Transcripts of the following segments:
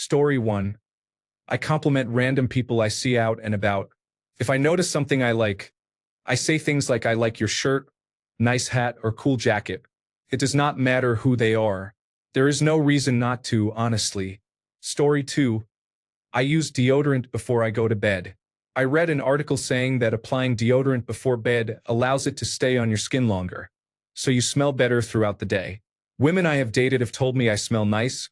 Story 1. I compliment random people I see out and about. If I notice something I like, I say things like I like your shirt, nice hat, or cool jacket. It does not matter who they are. There is no reason not to, honestly. Story 2. I use deodorant before I go to bed. I read an article saying that applying deodorant before bed allows it to stay on your skin longer, so you smell better throughout the day. Women I have dated have told me I smell nice,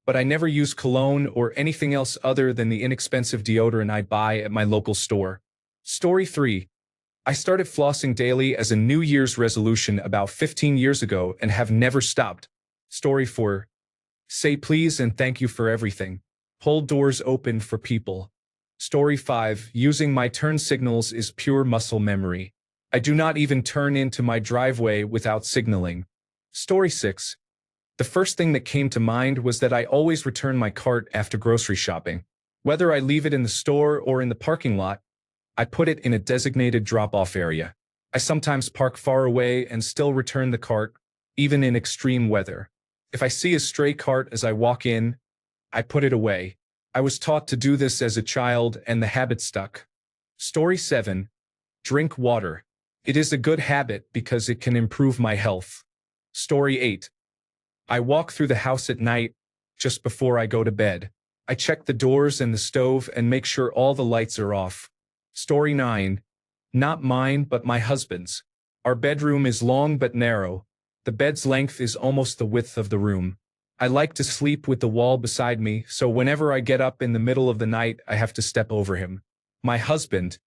but I never use cologne or anything else other than the inexpensive deodorant I buy at my local store. Story 3. I started flossing daily as a New Year's resolution about 15 years ago and have never stopped. Story 4. Say please and thank you for everything. Hold doors open for people. Story 5. Using my turn signals is pure muscle memory. I do not even turn into my driveway without signaling. Story 6. The first thing that came to mind was that I always return my cart after grocery shopping. Whether I leave it in the store or in the parking lot, I put it in a designated drop-off area. I sometimes park far away and still return the cart, even in extreme weather. If I see a stray cart as I walk in, I put it away. I was taught to do this as a child and the habit stuck. Story 7. Drink water. It is a good habit because it can improve my health. Story 8. I walk through the house at night, just before I go to bed. I check the doors and the stove and make sure all the lights are off. Story 9. Not mine, but my husband's. Our bedroom is long but narrow. The bed's length is almost the width of the room. I like to sleep with the wall beside me, so whenever I get up in the middle of the night, I have to step over him. My husband,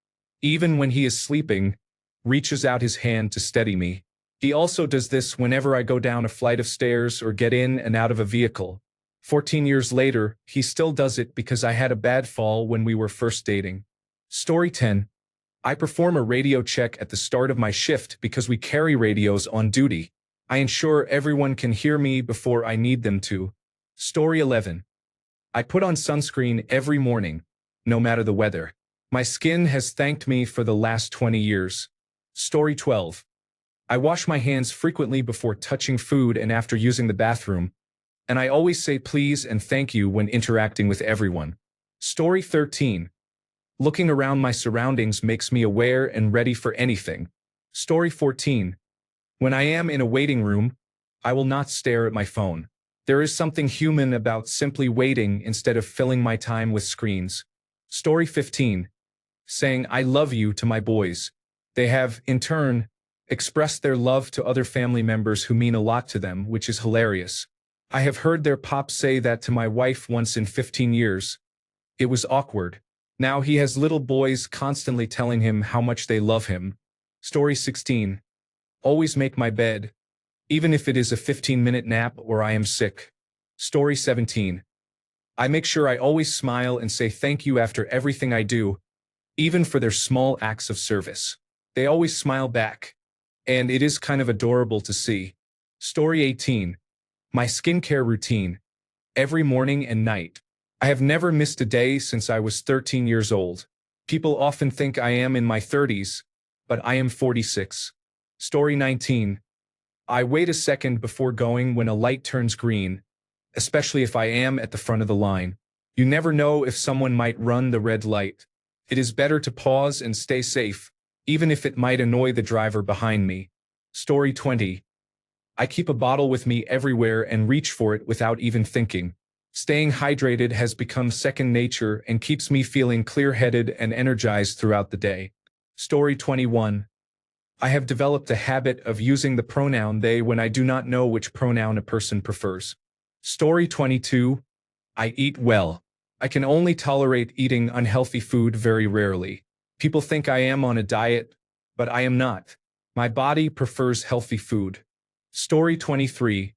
even when he is sleeping, reaches out his hand to steady me. He also does this whenever I go down a flight of stairs or get in and out of a vehicle. 14 years later, he still does it because I had a bad fall when we were first dating. Story 10. I perform a radio check at the start of my shift because we carry radios on duty. I ensure everyone can hear me before I need them to. Story 11. I put on sunscreen every morning, no matter the weather. My skin has thanked me for the last 20 years. Story 12. I wash my hands frequently before touching food and after using the bathroom, and I always say please and thank you when interacting with everyone. Story 13. Looking around my surroundings makes me aware and ready for anything. Story 14. When I am in a waiting room, I will not stare at my phone. There is something human about simply waiting instead of filling my time with screens. Story 15. Saying I love you to my boys. They have, in turn, expressed their love to other family members who mean a lot to them, which is hilarious. I have heard their pop say that to my wife once in 15 years. It was awkward. Now he has little boys constantly telling him how much they love him. Story 16. Always make my bed, even if it is a 15-minute nap or I am sick. Story 17. I make sure I always smile and say thank you after everything I do, even for their small acts of service. They always smile back, and it is kind of adorable to see. Story 18. My skincare routine, every morning and night. I have never missed a day since I was 13 years old. People often think I am in my 30s, but I am 46. Story 19. I wait a second before going when a light turns green, especially if I am at the front of the line. You never know if someone might run the red light. It is better to pause and stay safe, even if it might annoy the driver behind me. Story 20. I keep a bottle with me everywhere and reach for it without even thinking. Staying hydrated has become second nature and keeps me feeling clear-headed and energized throughout the day. Story 21. I have developed a habit of using the pronoun they when I do not know which pronoun a person prefers. Story 22. I eat well. I can only tolerate eating unhealthy food very rarely. People think I am on a diet, but I am not. My body prefers healthy food. Story 23.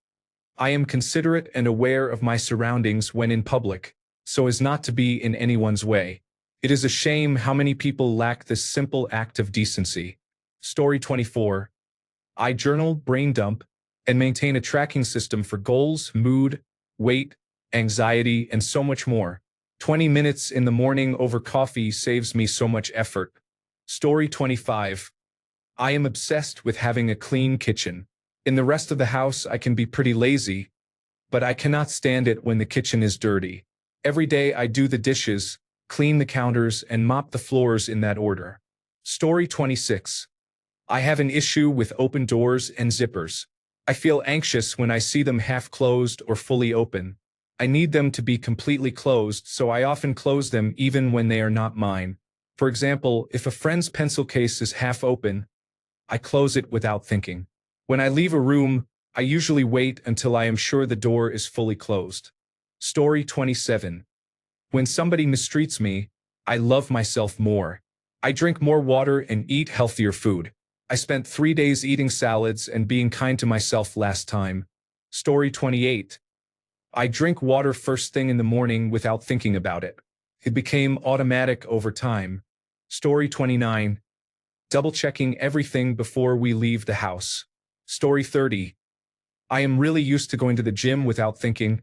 I am considerate and aware of my surroundings when in public, so as not to be in anyone's way. It is a shame how many people lack this simple act of decency. Story 24. I journal, brain dump, and maintain a tracking system for goals, mood, weight, anxiety, and so much more. 20 minutes in the morning over coffee saves me so much effort. Story 25. I am obsessed with having a clean kitchen. In the rest of the house, I can be pretty lazy, but I cannot stand it when the kitchen is dirty. Every day I do the dishes, clean the counters, and mop the floors in that order. Story 26. I have an issue with open doors and zippers. I feel anxious when I see them half closed or fully open. I need them to be completely closed, so I often close them even when they are not mine. For example, if a friend's pencil case is half open, I close it without thinking. When I leave a room, I usually wait until I am sure the door is fully closed. Story 27. When somebody mistreats me, I love myself more. I drink more water and eat healthier food. I spent 3 days eating salads and being kind to myself last time. Story 28. I drink water first thing in the morning without thinking about it. It became automatic over time. Story 29. Double-checking everything before we leave the house. Story 30. I am really used to going to the gym without thinking,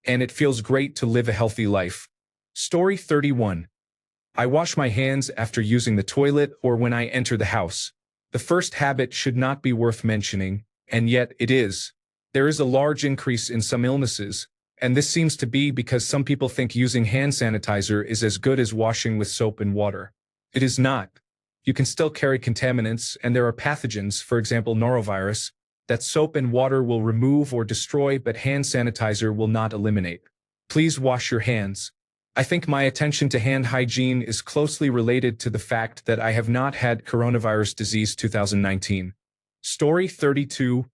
and it feels great to live a healthy life. Story 31. I wash my hands after using the toilet or when I enter the house. The first habit should not be worth mentioning, and yet it is. There is a large increase in some illnesses, and this seems to be because some people think using hand sanitizer is as good as washing with soap and water. It is not. You can still carry contaminants, and there are pathogens, for example norovirus, that soap and water will remove or destroy, but hand sanitizer will not eliminate. Please wash your hands. I think my attention to hand hygiene is closely related to the fact that I have not had coronavirus disease 2019. Story 32.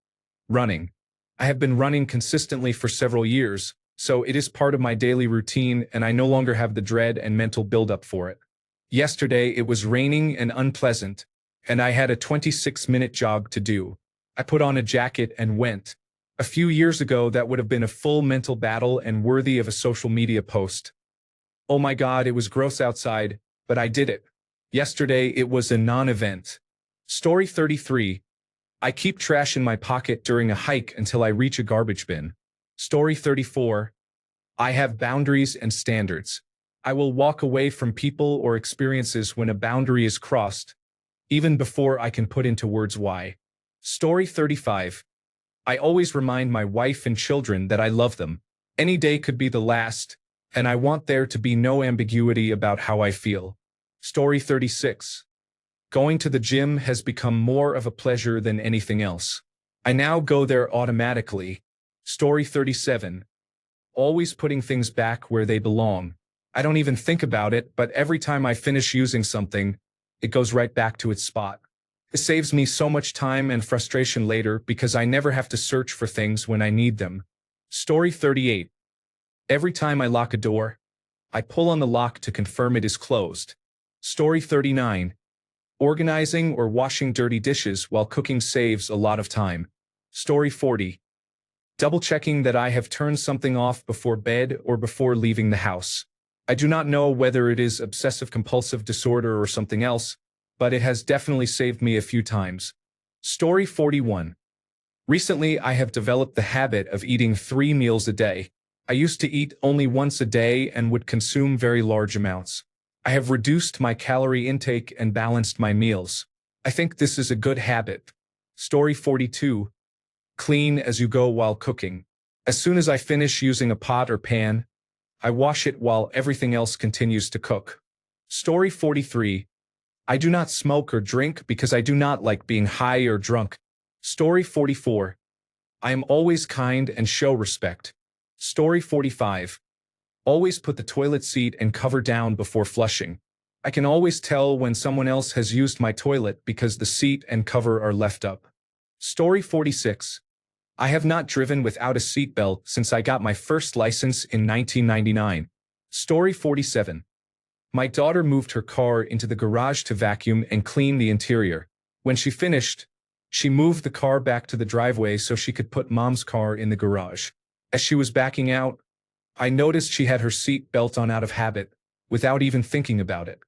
Running. I have been running consistently for several years, so it is part of my daily routine and I no longer have the dread and mental buildup for it. Yesterday it was raining and unpleasant, and I had a 26-minute jog to do. I put on a jacket and went. A few years ago that would have been a full mental battle and worthy of a social media post. Oh my God, it was gross outside, but I did it. Yesterday it was a non-event. Story 33. I keep trash in my pocket during a hike until I reach a garbage bin. Story 34. I have boundaries and standards. I will walk away from people or experiences when a boundary is crossed, even before I can put into words why. Story 35. I always remind my wife and children that I love them. Any day could be the last, and I want there to be no ambiguity about how I feel. Story 36. Going to the gym has become more of a pleasure than anything else. I now go there automatically. Story 37. Always putting things back where they belong. I don't even think about it, but every time I finish using something, it goes right back to its spot. It saves me so much time and frustration later because I never have to search for things when I need them. Story 38. Every time I lock a door, I pull on the lock to confirm it is closed. Story 39. Organizing or washing dirty dishes while cooking saves a lot of time. Story 40. Double-checking that I have turned something off before bed or before leaving the house. I do not know whether it is obsessive-compulsive disorder or something else, but it has definitely saved me a few times. Story 41. Recently, I have developed the habit of eating 3 meals a day. I used to eat only once a day and would consume very large amounts. I have reduced my calorie intake and balanced my meals. I think this is a good habit. Story 42. Clean as you go while cooking. As soon as I finish using a pot or pan, I wash it while everything else continues to cook. Story 43. I do not smoke or drink because I do not like being high or drunk. Story 44. I am always kind and show respect. Story 45. Always put the toilet seat and cover down before flushing. I can always tell when someone else has used my toilet because the seat and cover are left up. Story 46. I have not driven without a seatbelt since I got my first license in 1999. Story 47. My daughter moved her car into the garage to vacuum and clean the interior. When she finished, she moved the car back to the driveway so she could put mom's car in the garage. As she was backing out, I noticed she had her seat belt on out of habit, without even thinking about it.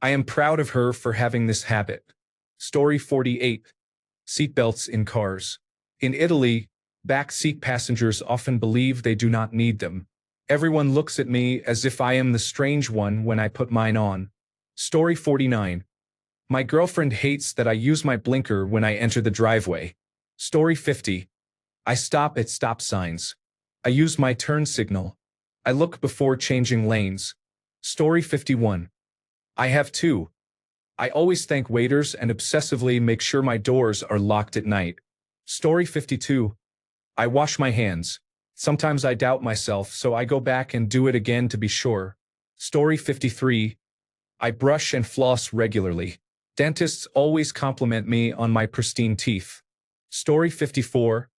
I am proud of her for having this habit. Story 48. Seatbelts in cars. In Italy, back seat passengers often believe they do not need them. Everyone looks at me as if I am the strange one when I put mine on. Story 49. My girlfriend hates that I use my blinker when I enter the driveway. Story 50. I stop at stop signs. I use my turn signal. I look before changing lanes. Story 51. I have two. I always thank waiters and obsessively make sure my doors are locked at night. Story 52. I wash my hands. Sometimes I doubt myself, so I go back and do it again to be sure. Story 53. I brush and floss regularly. Dentists always compliment me on my pristine teeth. Story 54.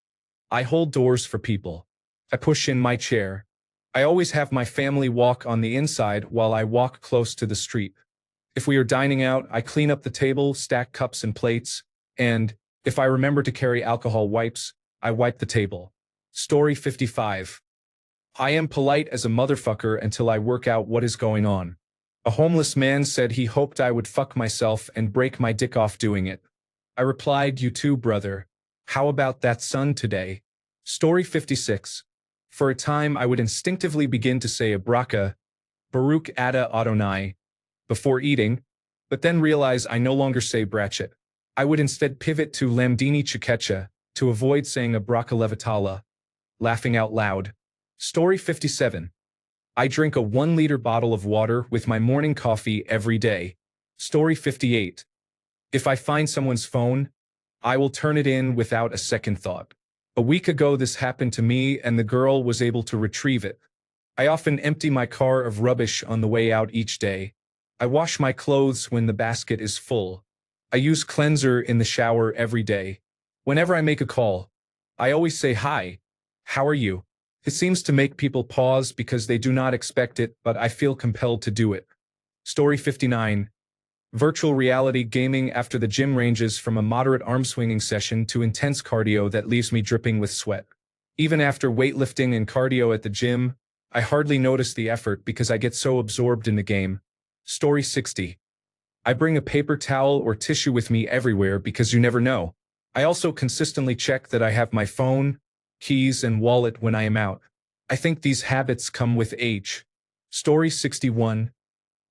I hold doors for people. I push in my chair. I always have my family walk on the inside while I walk close to the street. If we are dining out, I clean up the table, stack cups and plates, and, if I remember to carry alcohol wipes, I wipe the table. Story 55. I am polite as a motherfucker until I work out what is going on. A homeless man said he hoped I would fuck myself and break my dick off doing it. I replied, you too, brother. How about that sun today? Story 56. For a time I would instinctively begin to say Baruch Ada Adonai, before eating, but then realize I no longer say brachet. I would instead pivot to Lamdini Chikecha to avoid saying Abraka Levatala, laughing out loud. Story 57. I drink a 1-liter bottle of water with my morning coffee every day. Story 58. If I find someone's phone, I will turn it in without a second thought. A week ago this happened to me and the girl was able to retrieve it. I often empty my car of rubbish on the way out each day. I wash my clothes when the basket is full. I use cleanser in the shower every day. Whenever I make a call, I always say hi, how are you? It seems to make people pause because they do not expect it, but I feel compelled to do it. Story 59. Virtual reality gaming after the gym ranges from a moderate arm swinging session to intense cardio that leaves me dripping with sweat. Even after weightlifting and cardio at the gym, I hardly notice the effort because I get so absorbed in the game. Story 60. I bring a paper towel or tissue with me everywhere because you never know. I also consistently check that I have my phone, keys, and wallet when I am out. I think these habits come with age. Story 61.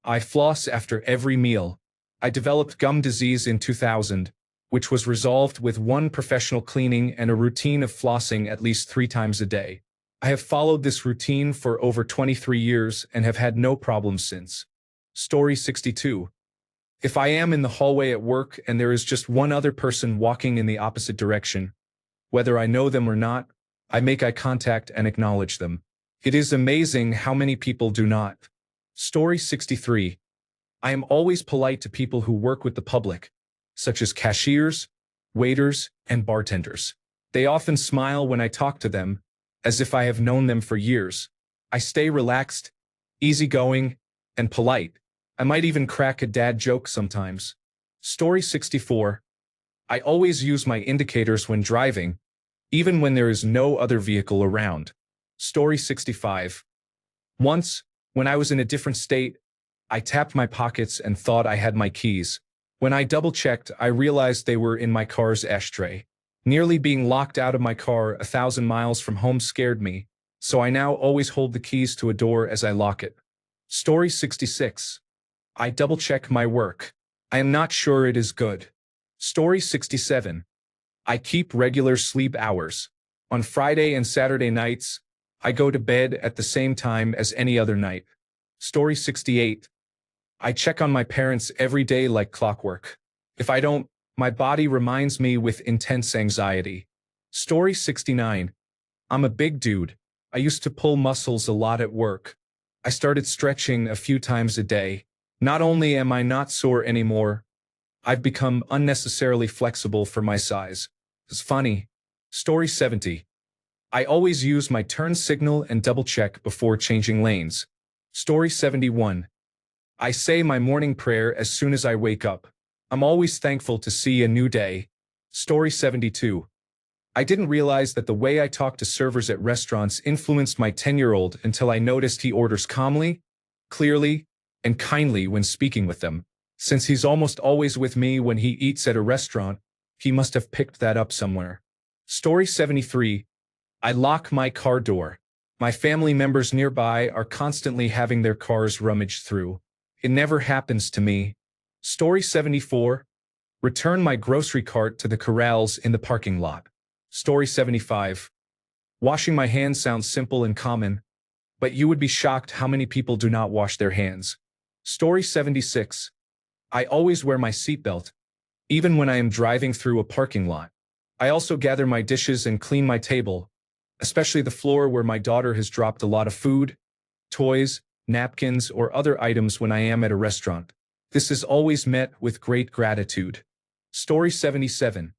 I floss after every meal. I developed gum disease in 2000, which was resolved with one professional cleaning and a routine of flossing at least 3 times a day. I have followed this routine for over 23 years and have had no problems since. Story 62. If I am in the hallway at work and there is just one other person walking in the opposite direction, whether I know them or not, I make eye contact and acknowledge them. It is amazing how many people do not. Story 63. I am always polite to people who work with the public, such as cashiers, waiters, and bartenders. They often smile when I talk to them, as if I have known them for years. I stay relaxed, easygoing, and polite. I might even crack a dad joke sometimes. Story 64. I always use my indicators when driving, even when there is no other vehicle around. Story 65. Once, when I was in a different state, I tapped my pockets and thought I had my keys. When I double-checked, I realized they were in my car's ashtray. Nearly being locked out of my car 1,000 miles from home scared me, so I now always hold the keys to a door as I lock it. Story 66. I double-check my work. I am not sure it is good. Story 67. I keep regular sleep hours. On Friday and Saturday nights, I go to bed at the same time as any other night. Story 68. I check on my parents every day like clockwork. If I don't, my body reminds me with intense anxiety. Story 69. I'm a big dude. I used to pull muscles a lot at work. I started stretching a few times a day. Not only am I not sore anymore, I've become unnecessarily flexible for my size. It's funny. Story 70. I always use my turn signal and double-check before changing lanes. Story 71. I say my morning prayer as soon as I wake up. I'm always thankful to see a new day. Story 72. I didn't realize that the way I talk to servers at restaurants influenced my 10-year-old until I noticed he orders calmly, clearly, and kindly when speaking with them. Since he's almost always with me when he eats at a restaurant, he must have picked that up somewhere. Story 73. I lock my car door. My family members nearby are constantly having their cars rummaged through. It never happens to me. Story 74. Return my grocery cart to the corrals in the parking lot. Story 75. Washing my hands sounds simple and common, but you would be shocked how many people do not wash their hands. Story 76. I always wear my seatbelt, even when I am driving through a parking lot. I also gather my dishes and clean my table, especially the floor where my daughter has dropped a lot of food, toys, napkins, or other items when I am at a restaurant. This is always met with great gratitude. Story 77.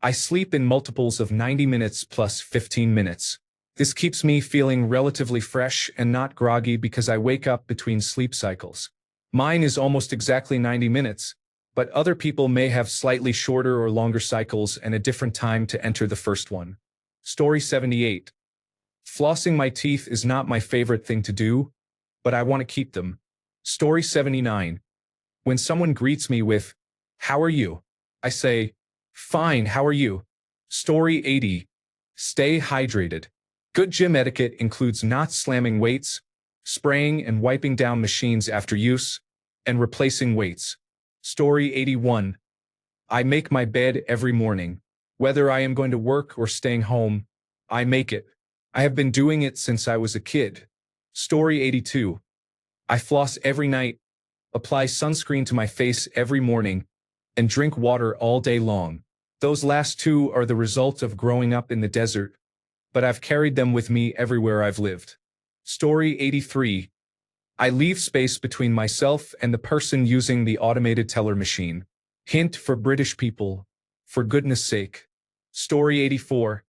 I sleep in multiples of 90 minutes plus 15 minutes. This keeps me feeling relatively fresh and not groggy because I wake up between sleep cycles. Mine is almost exactly 90 minutes, but other people may have slightly shorter or longer cycles and a different time to enter the first one. Story 78. Flossing my teeth is not my favorite thing to do, but I want to keep them. Story 79. When someone greets me with, "How are you?" I say, "Fine, how are you?" Story 80. Stay hydrated. Good gym etiquette includes not slamming weights, spraying and wiping down machines after use, and replacing weights. Story 81. I make my bed every morning. Whether I am going to work or staying home, I make it. I have been doing it since I was a kid. Story 82. I floss every night, apply sunscreen to my face every morning, and drink water all day long. Those last two are the result of growing up in the desert, but I've carried them with me everywhere I've lived. Story 83. I leave space between myself and the person using the automated teller machine. Hint for British people, for goodness sake. Story 84.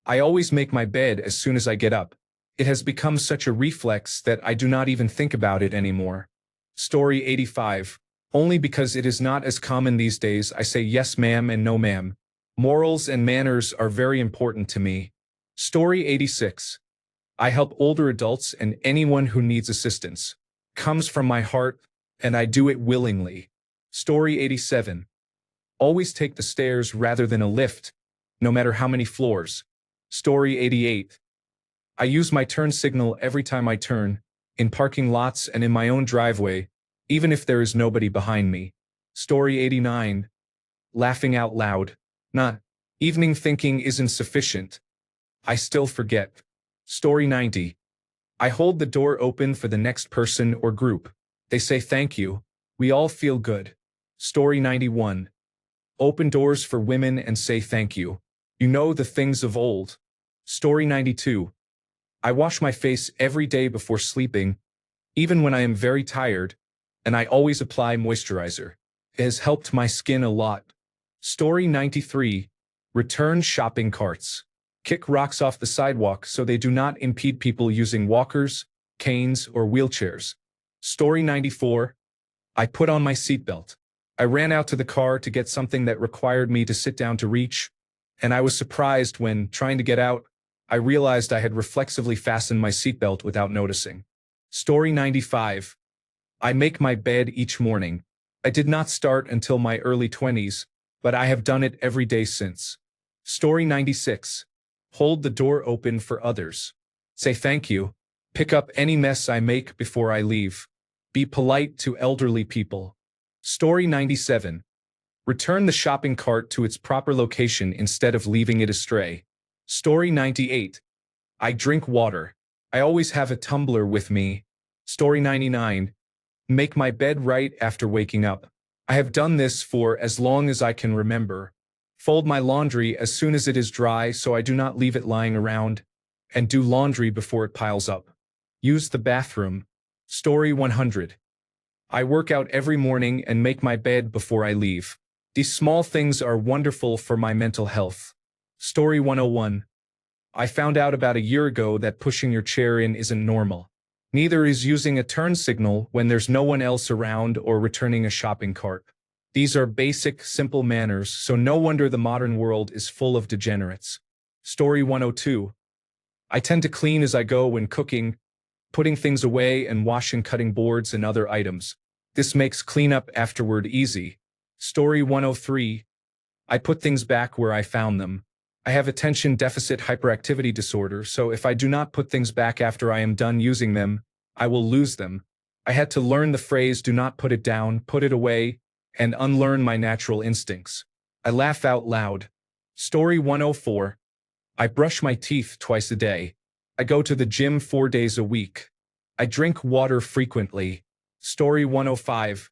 I always make my bed as soon as I get up. It has become such a reflex that I do not even think about it anymore. Story 85. Only because it is not as common these days, I say yes ma'am and no ma'am. Morals and manners are very important to me. Story 86. I help older adults and anyone who needs assistance. Comes from my heart, and I do it willingly. Story 87. Always take the stairs rather than a lift, no matter how many floors. Story 88. I use my turn signal every time I turn, in parking lots and in my own driveway, even if there is nobody behind me. Story 89. Laughing out loud. Not. Evening thinking isn't sufficient. I still forget. Story 90. I hold the door open for the next person or group. They say thank you. We all feel good. Story 91. Open doors for women and say thank you. You know the things of old. Story 92. I wash my face every day before sleeping, even when I am very tired, and I always apply moisturizer. It has helped my skin a lot. Story 93. Return shopping carts. Kick rocks off the sidewalk so they do not impede people using walkers, canes, or wheelchairs. Story 94. I put on my seatbelt. I ran out to the car to get something that required me to sit down to reach, and I was surprised when, trying to get out, I realized I had reflexively fastened my seatbelt without noticing. Story 95. I make my bed each morning. I did not start until my early 20s, but I have done it every day since. Story 96. Hold the door open for others. Say thank you. Pick up any mess I make before I leave. Be polite to elderly people. Story 97. Return the shopping cart to its proper location instead of leaving it astray. Story 98. I drink water. I always have a tumbler with me. Story 99. Make my bed right after waking up. I have done this for as long as I can remember. Fold my laundry as soon as it is dry so I do not leave it lying around, and do laundry before it piles up. Use the bathroom. Story 100. I work out every morning and make my bed before I leave. These small things are wonderful for my mental health. Story 101. I found out about a year ago that pushing your chair in isn't normal. Neither is using a turn signal when there's no one else around or returning a shopping cart. These are basic, simple manners, so no wonder the modern world is full of degenerates. Story 102. I tend to clean as I go when cooking, putting things away and washing cutting boards and other items. This makes cleanup afterward easy. Story 103. I put things back where I found them. I have attention deficit hyperactivity disorder, so if I do not put things back after I am done using them, I will lose them. I had to learn the phrase do not put it down, put it away, and unlearn my natural instincts. I laugh out loud. Story 104. I brush my teeth twice a day. I go to the gym 4 days a week. I drink water frequently. Story 105.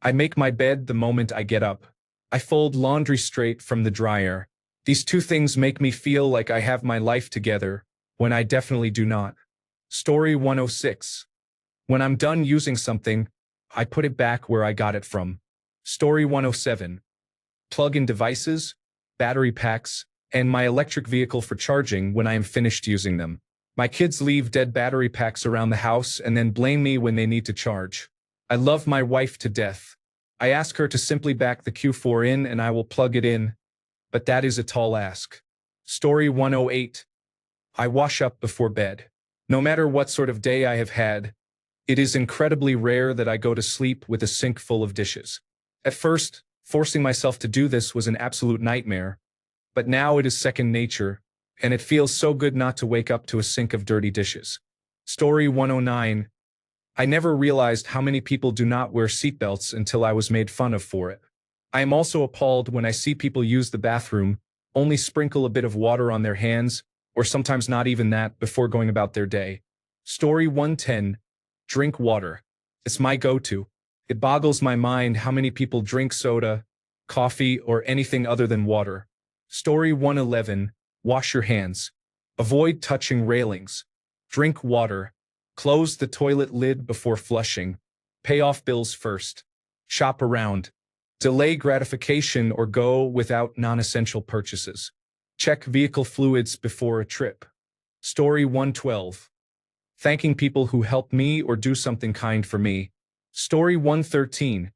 I make my bed the moment I get up. I fold laundry straight from the dryer. These two things make me feel like I have my life together, when I definitely do not. Story 106. When I'm done using something, I put it back where I got it from. Story 107. Plug-in devices, battery packs, and my electric vehicle for charging when I am finished using them. My kids leave dead battery packs around the house and then blame me when they need to charge. I love my wife to death. I ask her to simply back the Q4 in and I will plug it in, but that is a tall ask. Story 108. I wash up before bed. No matter what sort of day I have had, it is incredibly rare that I go to sleep with a sink full of dishes. At first, forcing myself to do this was an absolute nightmare, but now it is second nature, and it feels so good not to wake up to a sink of dirty dishes. Story 109. I never realized how many people do not wear seatbelts until I was made fun of for it. I am also appalled when I see people use the bathroom, only sprinkle a bit of water on their hands, or sometimes not even that, before going about their day. Story 110. Drink water. It's my go-to. It boggles my mind how many people drink soda, coffee, or anything other than water. Story 111. Wash your hands. Avoid touching railings. Drink water. Close the toilet lid before flushing. Pay off bills first. Shop around. Delay gratification or go without non-essential purchases. Check vehicle fluids before a trip. Story 112. Thanking people who help me or do something kind for me. Story 113.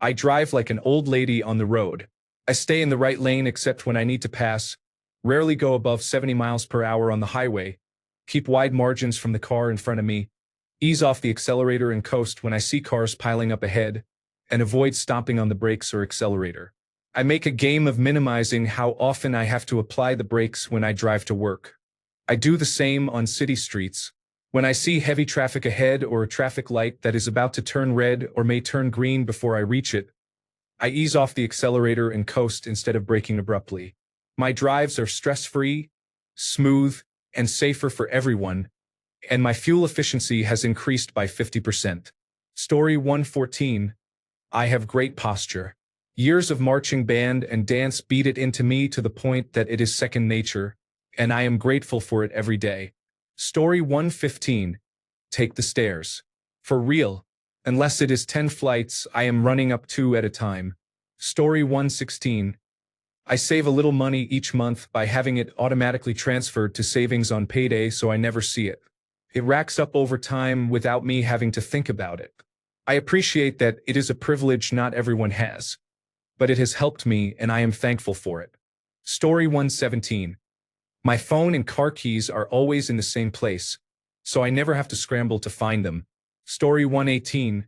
I drive like an old lady on the road. I stay in the right lane except when I need to pass, rarely go above 70 miles per hour on the highway, keep wide margins from the car in front of me, ease off the accelerator and coast when I see cars piling up ahead, and avoid stomping on the brakes or accelerator. I make a game of minimizing how often I have to apply the brakes when I drive to work. I do the same on city streets. When I see heavy traffic ahead or a traffic light that is about to turn red or may turn green before I reach it, I ease off the accelerator and coast instead of braking abruptly. My drives are stress-free, smooth, and safer for everyone, and my fuel efficiency has increased by 50%. Story 114. I have great posture. Years of marching band and dance beat it into me to the point that it is second nature, and I am grateful for it every day. Story 115. Take the stairs. For real. Unless it is 10 flights, I am running up 2 at a time. Story 116. I save a little money each month by having it automatically transferred to savings on payday so I never see it. It racks up over time without me having to think about it. I appreciate that it is a privilege not everyone has, but it has helped me and I am thankful for it. Story 117. My phone and car keys are always in the same place, so I never have to scramble to find them. Story 118.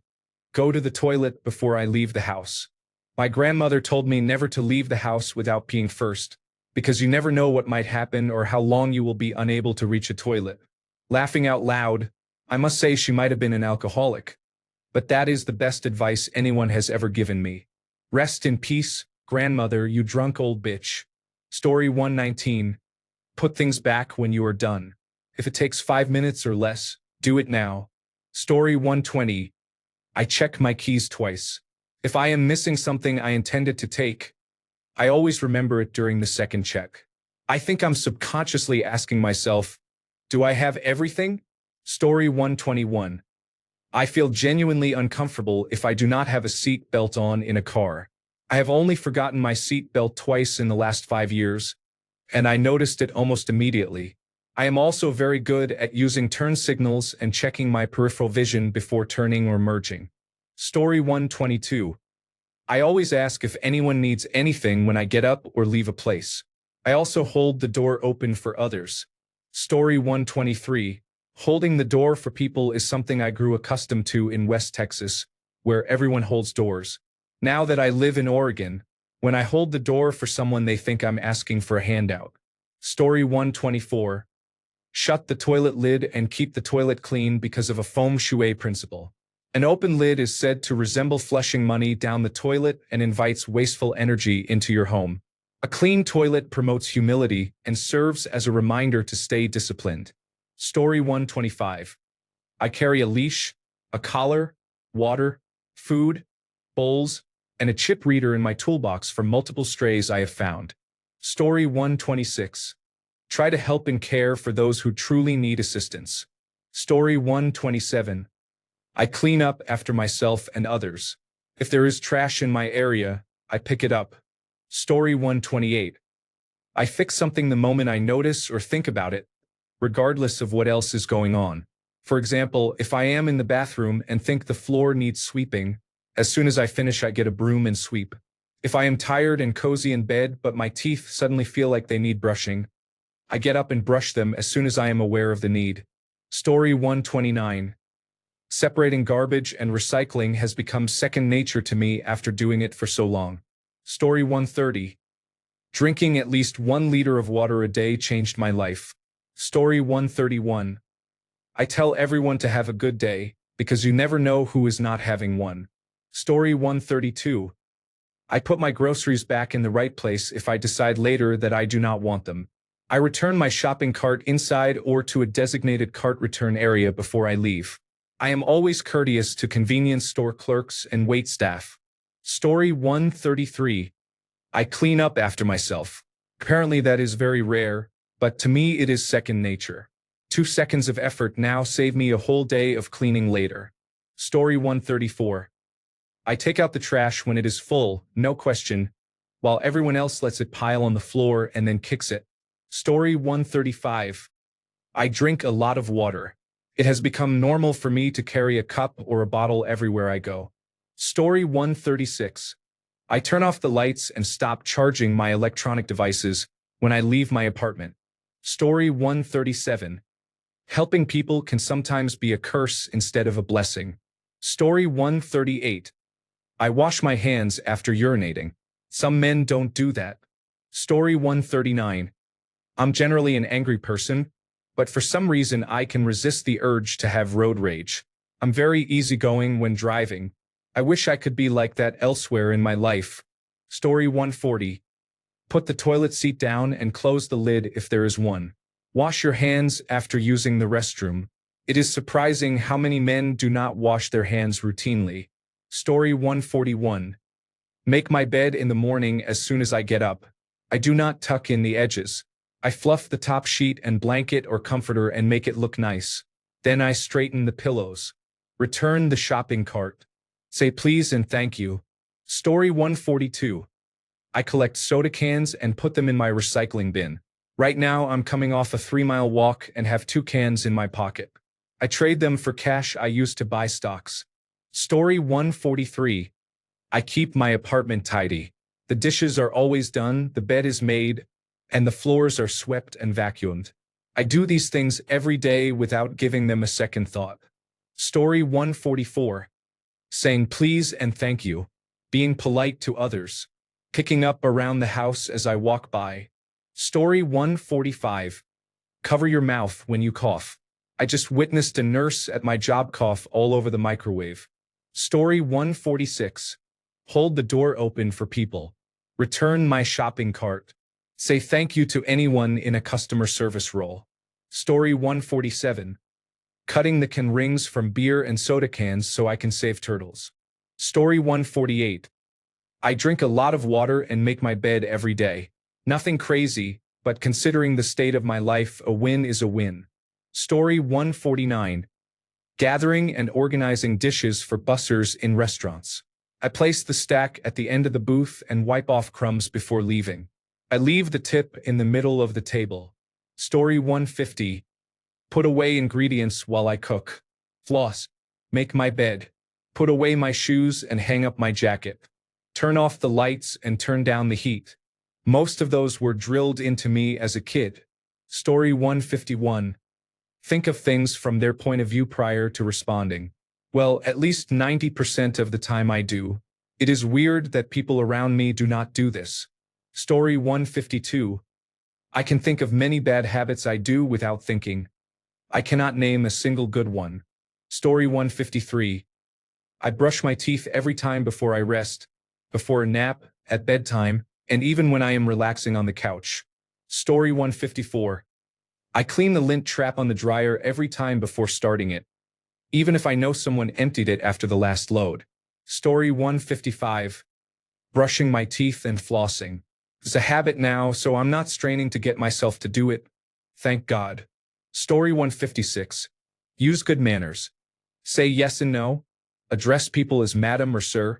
Go to the toilet before I leave the house. My grandmother told me never to leave the house without peeing first, because you never know what might happen or how long you will be unable to reach a toilet. Laughing out loud, I must say she might have been an alcoholic, but that is the best advice anyone has ever given me. Rest in peace, grandmother, you drunk old bitch. Story 119. Put things back when you are done. If it takes 5 minutes or less, do it now. Story 120. I check my keys twice. If I am missing something I intended to take, I always remember it during the second check. I think I'm subconsciously asking myself, do I have everything? Story 121. I feel genuinely uncomfortable if I do not have a seat belt on in a car. I have only forgotten my seat belt twice in the last 5 years, and I noticed it almost immediately. I am also very good at using turn signals and checking my peripheral vision before turning or merging. Story 122. I always ask if anyone needs anything when I get up or leave a place. I also hold the door open for others. Story 123. Holding the door for people is something I grew accustomed to in West Texas, where everyone holds doors. Now that I live in Oregon, when I hold the door for someone they think I'm asking for a handout. Story 124. Shut the toilet lid and keep the toilet clean because of a feng shui principle. An open lid is said to resemble flushing money down the toilet and invites wasteful energy into your home. A clean toilet promotes humility and serves as a reminder to stay disciplined. Story 125. I carry a leash, a collar, water, food, bowls, and a chip reader in my toolbox for multiple strays I have found. Story 126. Try to help and care for those who truly need assistance. Story 127. I clean up after myself and others. If there is trash in my area, I pick it up. Story 128. I fix something the moment I notice or think about it, regardless of what else is going on. For example, if I am in the bathroom and think the floor needs sweeping, as soon as I finish I get a broom and sweep. If I am tired and cozy in bed but my teeth suddenly feel like they need brushing, I get up and brush them as soon as I am aware of the need. Story 129. Separating garbage and recycling has become second nature to me after doing it for so long. Story 130. Drinking at least 1 liter of water a day changed my life. Story 131. I tell everyone to have a good day, because you never know who is not having one. Story 132. I put my groceries back in the right place if I decide later that I do not want them. I return my shopping cart inside or to a designated cart return area before I leave. I am always courteous to convenience store clerks and wait staff. Story 133. I clean up after myself. Apparently that is very rare, but to me it is second nature. 2 seconds of effort now save me a whole day of cleaning later. Story 134. I take out the trash when it is full, no question, while everyone else lets it pile on the floor and then kicks it. Story 135. I drink a lot of water. It has become normal for me to carry a cup or a bottle everywhere I go. Story 136. I turn off the lights and stop charging my electronic devices when I leave my apartment. Story 137. Helping people can sometimes be a curse instead of a blessing. Story 138. I wash my hands after urinating. Some men don't do that. Story 139. I'm generally an angry person, but for some reason I can resist the urge to have road rage. I'm very easygoing when driving. I wish I could be like that elsewhere in my life. Story 140. Put the toilet seat down and close the lid if there is one. Wash your hands after using the restroom. It is surprising how many men do not wash their hands routinely. Story 141. Make my bed in the morning as soon as I get up. I do not tuck in the edges. I fluff the top sheet and blanket or comforter and make it look nice. Then I straighten the pillows. Return the shopping cart. Say please and thank you. Story 142. I collect soda cans and put them in my recycling bin. Right now I'm coming off a 3-mile walk and have 2 cans in my pocket. I trade them for cash I use to buy stocks. Story 143. I keep my apartment tidy. The dishes are always done, the bed is made, and the floors are swept and vacuumed. I do these things every day without giving them a second thought. Story 144. Saying please and thank you. Being polite to others. Kicking up around the house as I walk by. Story 145. Cover your mouth when you cough. I just witnessed a nurse at my job cough all over the microwave. Story 146. Hold the door open for people. Return my shopping cart. Say thank you to anyone in a customer service role. Story 147. Cutting the can rings from beer and soda cans so I can save turtles. Story 148. I drink a lot of water and make my bed every day. Nothing crazy, but considering the state of my life, a win is a win. Story 149. Gathering and organizing dishes for bussers in restaurants. I place the stack at the end of the booth and wipe off crumbs before leaving. I leave the tip in the middle of the table. Story 150. Put away ingredients while I cook. Floss. Make my bed. Put away my shoes and hang up my jacket. Turn off the lights and turn down the heat. Most of those were drilled into me as a kid. Story 151. Think of things from their point of view prior to responding. Well, at least 90% of the time I do. It is weird that people around me do not do this. Story 152. I can think of many bad habits I do without thinking. I cannot name a single good one. Story 153. I brush my teeth every time before I rest, before a nap, at bedtime, and even when I am relaxing on the couch. Story 154. I clean the lint trap on the dryer every time before starting it, even if I know someone emptied it after the last load. Story 155. Brushing my teeth and flossing. It's a habit now, so I'm not straining to get myself to do it. Thank God. Story 156. Use good manners. Say yes and no. Address people as madam or sir.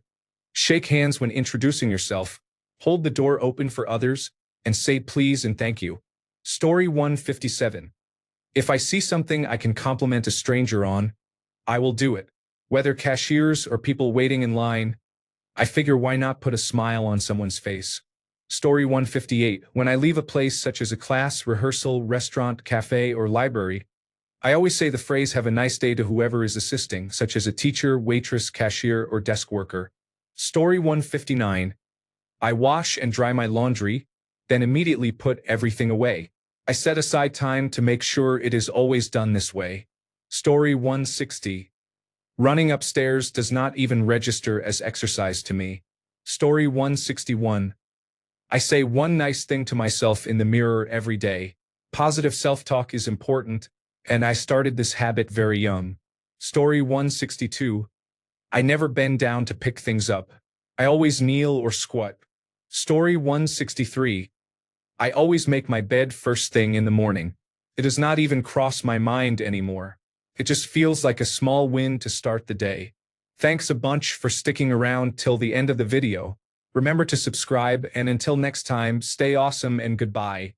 Shake hands when introducing yourself. Hold the door open for others, and say please and thank you. Story 157. If I see something I can compliment a stranger on, I will do it. Whether cashiers or people waiting in line, I figure why not put a smile on someone's face. Story 158. When I leave a place such as a class, rehearsal, restaurant, cafe, or library, I always say the phrase "have a nice day" to whoever is assisting, such as a teacher, waitress, cashier, or desk worker. Story 159. I wash and dry my laundry, then immediately put everything away. I set aside time to make sure it is always done this way. Story 160. Running upstairs does not even register as exercise to me. Story 161. I say one nice thing to myself in the mirror every day. Positive self-talk is important, and I started this habit very young. Story 162. I never bend down to pick things up. I always kneel or squat. Story 163. I always make my bed first thing in the morning. It does not even cross my mind anymore. It just feels like a small win to start the day. Thanks a bunch for sticking around till the end of the video. Remember to subscribe, and until next time, stay awesome and goodbye.